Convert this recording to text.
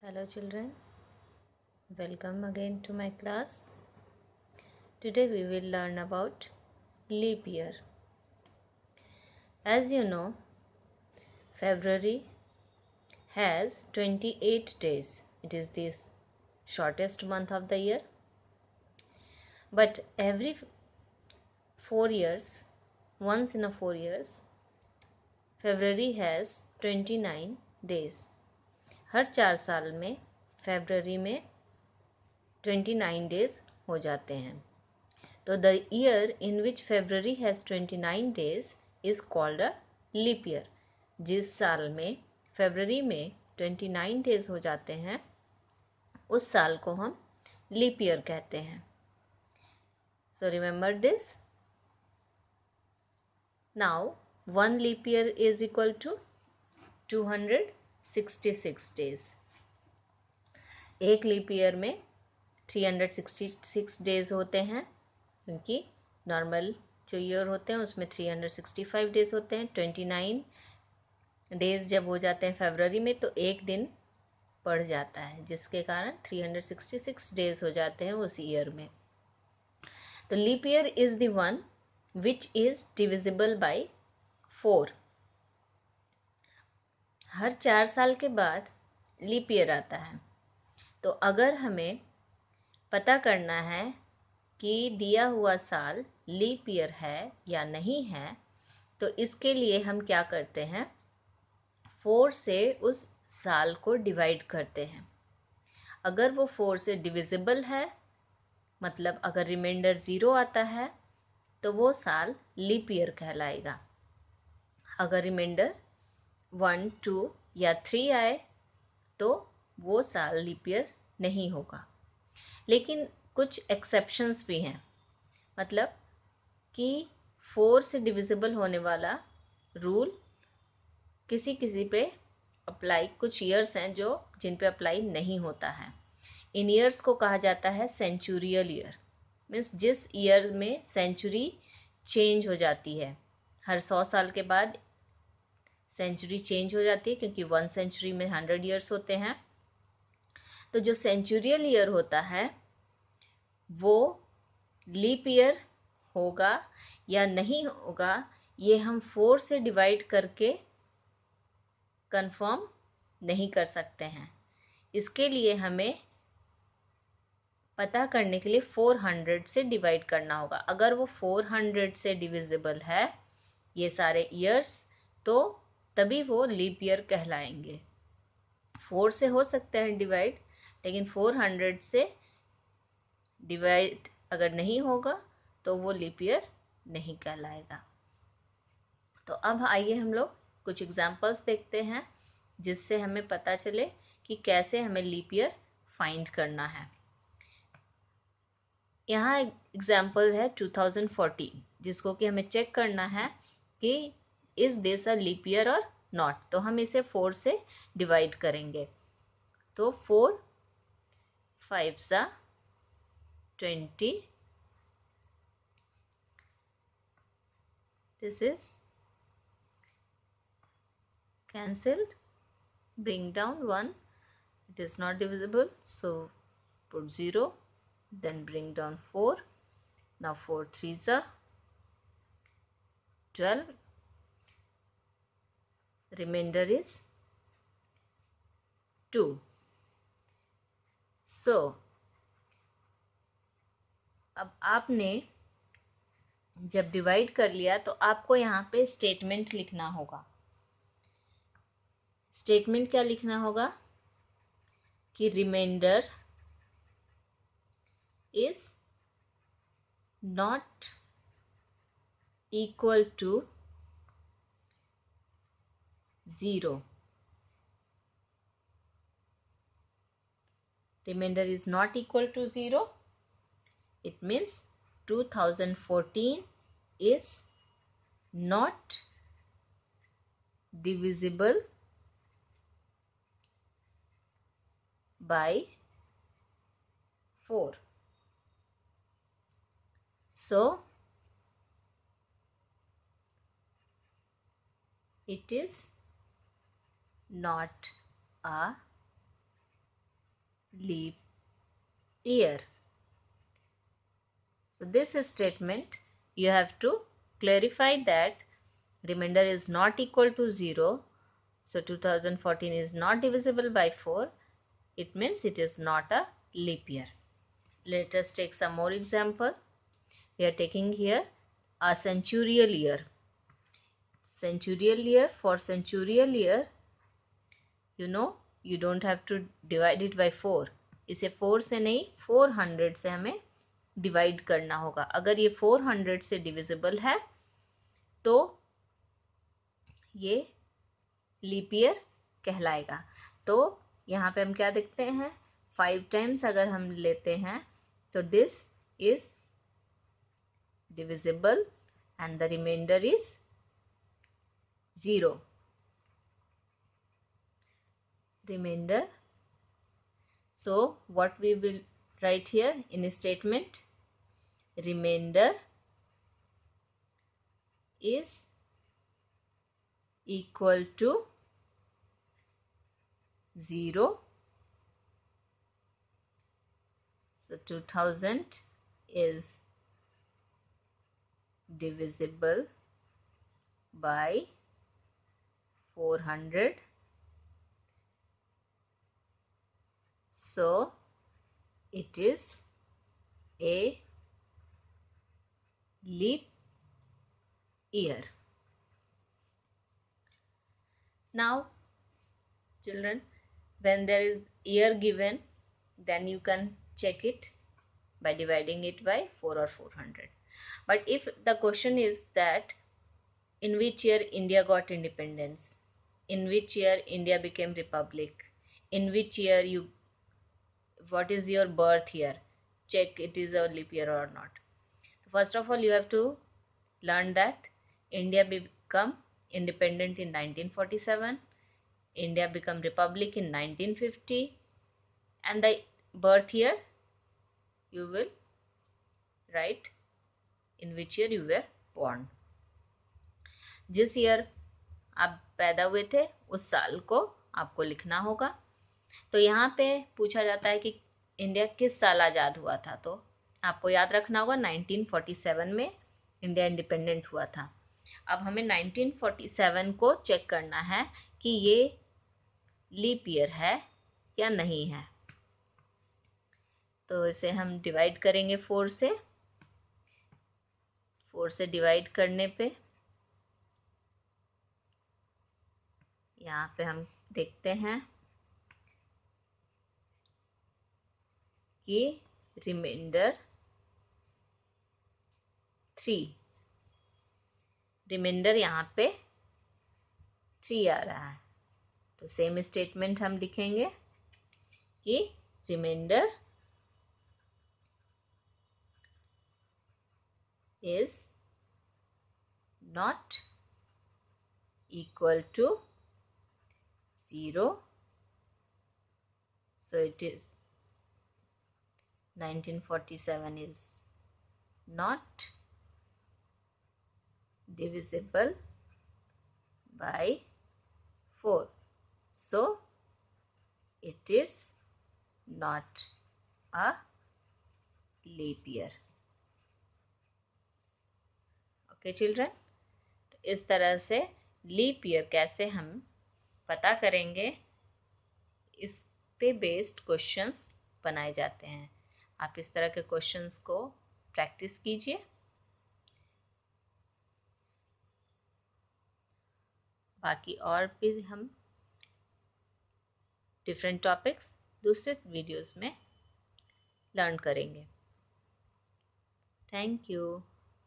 Hello children, welcome again to my class. Today we will learn about leap year. As you know, February has 28 days. It is the shortest month of the year. But every 4 years, once in a 4 years, February has 29 days. हर 4 साल में फरवरी में 29 days हो जाते हैं. So the year in which February has 29 days is called a leap year. जिस साल में फरवरी में 29 days हो जाते हैं उस साल को हम leap year कहते हैं. So remember this. Now one leap year is equal to 266 days. एक leap year में 366 days होते हैं क्योंकि नॉर्मल जो ईयर होते हैं उसमें 365 डेज होते हैं. 29 डेज जब हो जाते हैं फरवरी में तो एक दिन बढ़ जाता है जिसके कारण 366 डेज हो जाते हैं उस ईयर में. तो leap year is the one which is divisible by 4. हर 4 साल के बाद लीप ईयर आता है. तो अगर हमें पता करना है कि दिया हुआ साल लीप ईयर है या नहीं है तो इसके लिए हम क्या करते हैं, 4 से उस साल को डिवाइड करते हैं. अगर वो 4 से डिविजिबल है मतलब अगर रिमाइंडर 0 आता है तो वो साल लीप ईयर कहलाएगा. अगर रिमाइंडर 1, 2 या 3 आए तो वो साल लीप ईयर नहीं होगा. लेकिन कुछ एक्सेप्शंस भी हैं. मतलब कि 4 से डिविजिबल होने वाला रूल किसी किसी पे अप्लाई, कुछ ईयर्स हैं जो जिन पे अप्लाई नहीं होता है. इन ईयर्स को कहा जाता है सेंचुरियल ईयर. मीन्स जिस ईयर में सेंचुरी चेंज हो जाती है. हर 100 साल के बाद सेंचुरी चेंज हो जाती है क्योंकि 1 सेंचुरी में 100 ईयर्स होते हैं. तो जो सेंचुरियल ईयर होता है वो लीप ईयर होगा या नहीं होगा ये हम 4 से डिवाइड करके कंफर्म नहीं कर सकते हैं. इसके लिए हमें पता करने के लिए 400 से डिवाइड करना होगा. अगर वो 400 से डिविजिबल है ये सारे ईयर्स तो तभी वो लीप ईयर कहलाएंगे. 4 से हो सकता है डिवाइड लेकिन 400 से डिवाइड अगर नहीं होगा तो वो लीप ईयर नहीं कहलाएगा. तो अब आइए हम लोग कुछ एग्जाम्पल्स देखते हैं जिससे हमें पता चले कि कैसे हमें लीप ईयर फाइंड करना है. यहाँ एग्जाम्पल है 2014 जिसको कि हमें चेक करना है कि is this a leap year और नॉट. तो हम इसे 4 से डिवाइड करेंगे. तो 4 5 20. This is cancelled. Bring down 1. It is not divisible. So put 0. Then bring down 4. Now 4 3s are 12. Remainder is 2. So अब आपने जब डिवाइड कर लिया तो आपको यहाँ पे स्टेटमेंट लिखना होगा. स्टेटमेंट क्या लिखना होगा कि remainder is not equal to 0. Remainder is not equal to 0. It means 2014 is not divisible by 4. So it is not a leap year. So this statement you have to clarify that remainder is not equal to 0. So 2014 is not divisible by 4. It means it is not a leap year. Let us take some more example. We are taking here a centurial year. Centurial year, for centurial year, you don't have to divide it by 4. इसे 4 से नहीं 400 से हमें divide करना होगा. अगर ये 400 से डिविजिबल है तो ये लीप ईयर कहलाएगा. तो यहाँ पे हम क्या देखते हैं, 5 टाइम्स अगर हम लेते हैं तो this is divisible and the remainder is 0. Remainder. So what we will write here in a statement, remainder is equal to 0. So 2000 is divisible by 400. So it is a leap year. Now children, when there is year given, then you can check it by dividing it by 4 or 400. But if the question is that in which year India got independence, in which year India became republic, in which year what is your birth year, check it is a leap year or not. First of all, you have to learn that India become independent in 1947, India become republic in 1950, and the birth year you will write in which year you were born. जिस year आप पैदा हुए थे उस साल को आपको लिखना होगा. तो यहाँ पे पूछा जाता है कि इंडिया किस साल आज़ाद हुआ था, तो आपको याद रखना होगा 1947 में इंडिया इंडिपेंडेंट हुआ था. अब हमें 1947 को चेक करना है कि ये लीप ईयर है या नहीं है. तो इसे हम डिवाइड करेंगे 4 से. 4 से डिवाइड करने पे यहाँ पे हम देखते हैं कि रिमाइंडर 3, रिमाइंडर यहाँ पे 3 आ रहा है. तो सेम स्टेटमेंट हम लिखेंगे कि reminder is not equal to 0. So it is 1947 is not divisible by 4. So it is not a leap year. Okay children, तो इस तरह से लीप ईयर कैसे हम पता करेंगे, इस पे बेस्ड क्वेश्चंस बनाए जाते हैं. आप इस तरह के क्वेश्चंस को प्रैक्टिस कीजिए. बाकी और भी हम डिफरेंट टॉपिक्स दूसरे वीडियोस में लर्न करेंगे. Thank you.